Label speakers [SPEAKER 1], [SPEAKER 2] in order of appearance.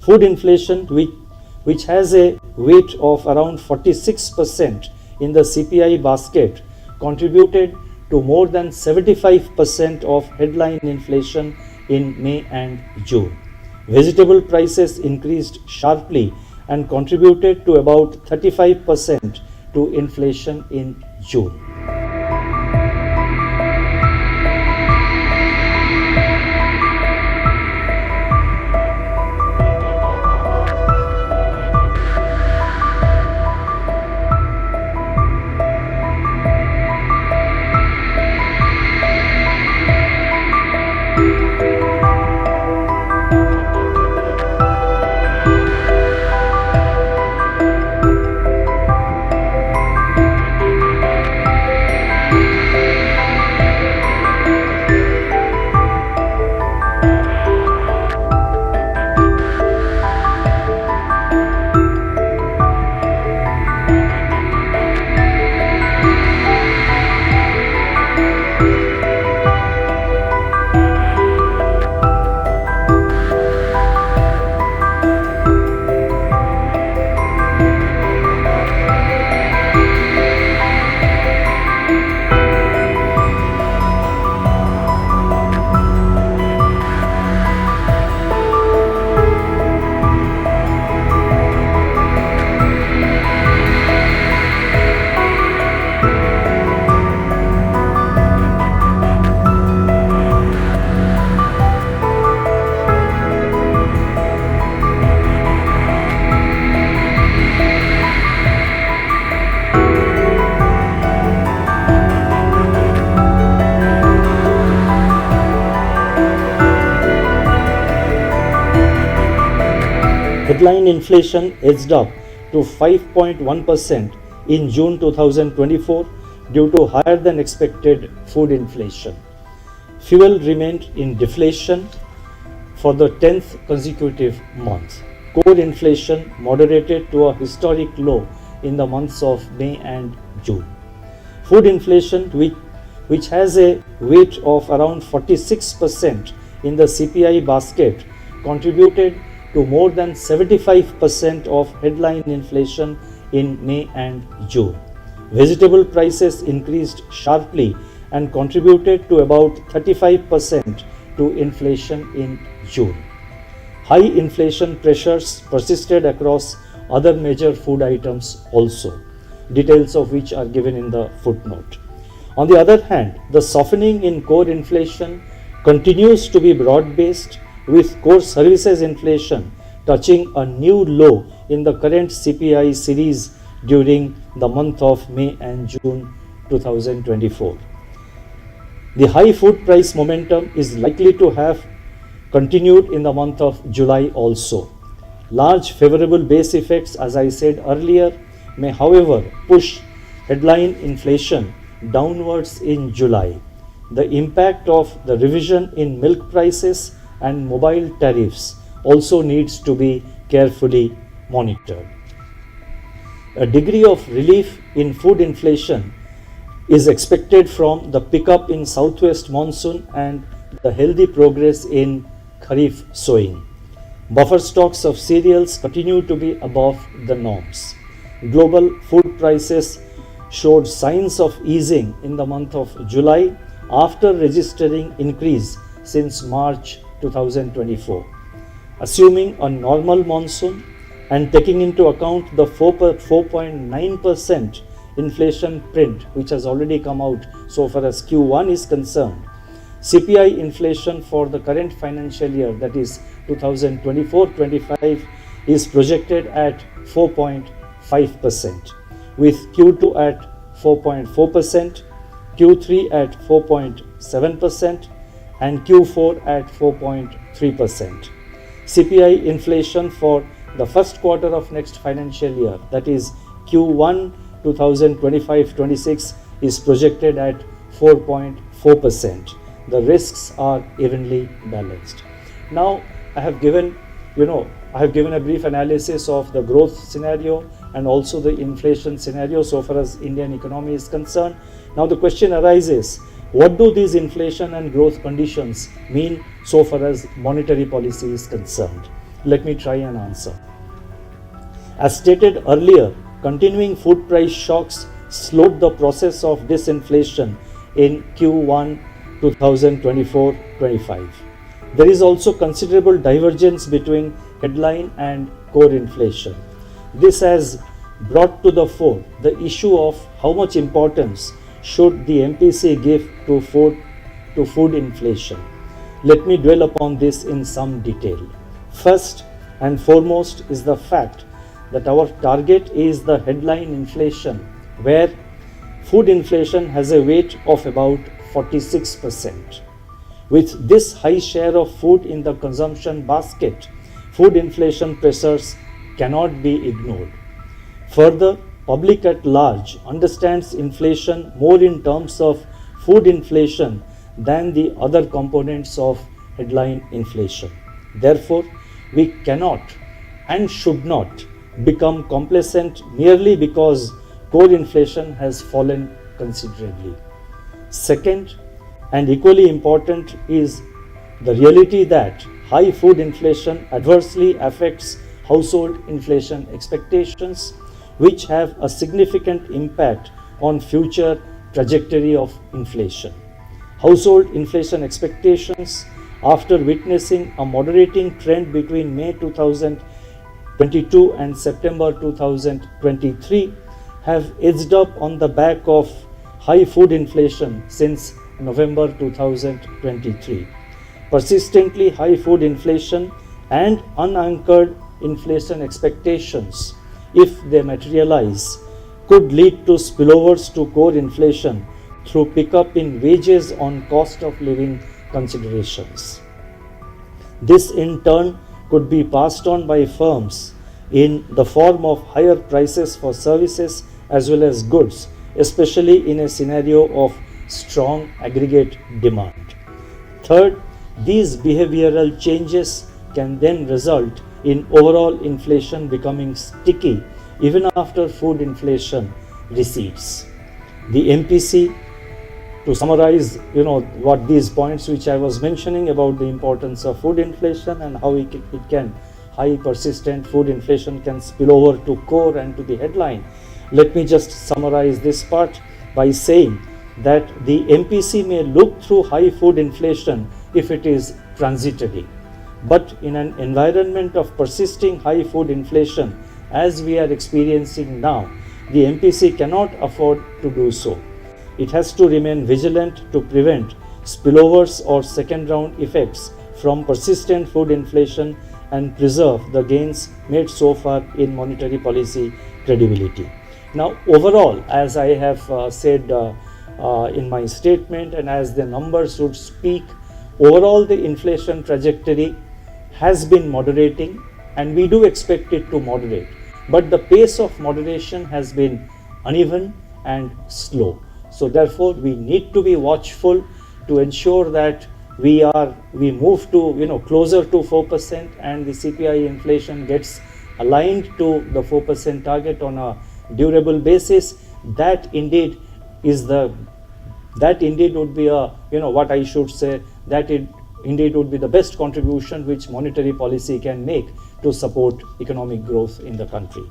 [SPEAKER 1] Food inflation, which has a weight of around 46% in the CPI basket, contributed to more than 75% of headline inflation in May and June. Vegetable prices increased sharply and contributed to about 35% to inflation in June. Headline inflation edged up to 5.1% in June 2024 due to higher than expected food inflation. Fuel remained in deflation for the 10th consecutive month. Core inflation moderated to a historic low in the months of May and June. Food inflation, which has a weight of around 46% in the CPI basket, contributed to more than 75% of headline inflation in May and June. Vegetable prices increased sharply and contributed to about 35% to inflation in June. High inflation pressures persisted across other major food items also, details of which are given in the footnote. On the other hand, the softening in core inflation continues to be broad-based, with core services inflation touching a new low in the current CPI series during the month of May and June 2024. The high food price momentum is likely to have continued in the month of July also. Large favorable base effects, as I said earlier, may however push headline inflation downwards in July. The impact of the revision in milk prices and mobile tariffs also needs to be carefully monitored. A degree of relief in food inflation is expected from the pickup in southwest monsoon and the healthy progress in Kharif sowing. Buffer stocks of cereals continue to be above the norms. Global food prices showed signs of easing in the month of July after registering increase since March 2024. Assuming a normal monsoon and taking into account the 4.9% inflation print which has already come out so far as Q1 is concerned, CPI inflation for the current financial year, that is 2024-25, is projected at 4.5%, with Q2 at 4.4%, Q3 at 4.7%, and Q4 at 4.3%. CPI inflation for the first quarter of next financial year, that is Q1 2025-26, is projected at 4.4%. The risks are evenly balanced. Now I have given a brief analysis of the growth scenario and also the inflation scenario so far as Indian economy is concerned. Now the question arises, what do these inflation and growth conditions mean so far as monetary policy is concerned? Let me try and answer. As stated earlier, continuing food price shocks slowed the process of disinflation in Q1 2024-25. There is also considerable divergence between headline and core inflation. This has brought to the fore the issue of how much importance should the MPC give to food inflation. Let me dwell upon this in some detail. First and foremost is the fact that our target is the headline inflation, where food inflation has a weight of about 46%. With this high share of food in the consumption basket, food inflation pressures cannot be ignored. Further, public at large understands inflation more in terms of food inflation than the other components of headline inflation. Therefore, we cannot and should not become complacent merely because core inflation has fallen considerably. Second, and equally important, is the reality that high food inflation adversely affects household inflation expectations, which have a significant impact on future trajectory of inflation. Household inflation expectations, after witnessing a moderating trend between May 2022 and September 2023, have edged up on the back of high food inflation since November 2023. Persistently high food inflation and unanchored inflation expectations, if they materialize, could lead to spillovers to core inflation through pickup in wages on cost of living considerations. This in turn could be passed on by firms in the form of higher prices for services as well as goods, especially in a scenario of strong aggregate demand. Third, these behavioral changes can then result in overall inflation becoming sticky even after food inflation recedes. The MPC, to summarize, what these points which I was mentioning about the importance of food inflation and how high persistent food inflation can spill over to core and to the headline. Let me just summarize this part by saying that the MPC may look through high food inflation if it is transitory. But in an environment of persisting high food inflation, as we are experiencing now, the MPC cannot afford to do so. It has to remain vigilant to prevent spillovers or second round effects from persistent food inflation and preserve the gains made so far in monetary policy credibility. Now, overall, as I have said in my statement and as the numbers would speak, overall the inflation trajectory has been moderating and we do expect it to moderate. But the pace of moderation has been uneven and slow. So therefore, we need to be watchful to ensure that we move to closer to 4% and the CPI inflation gets aligned to the 4% target on a durable basis. That indeed would be indeed would be the best contribution which monetary policy can make to support economic growth in the country.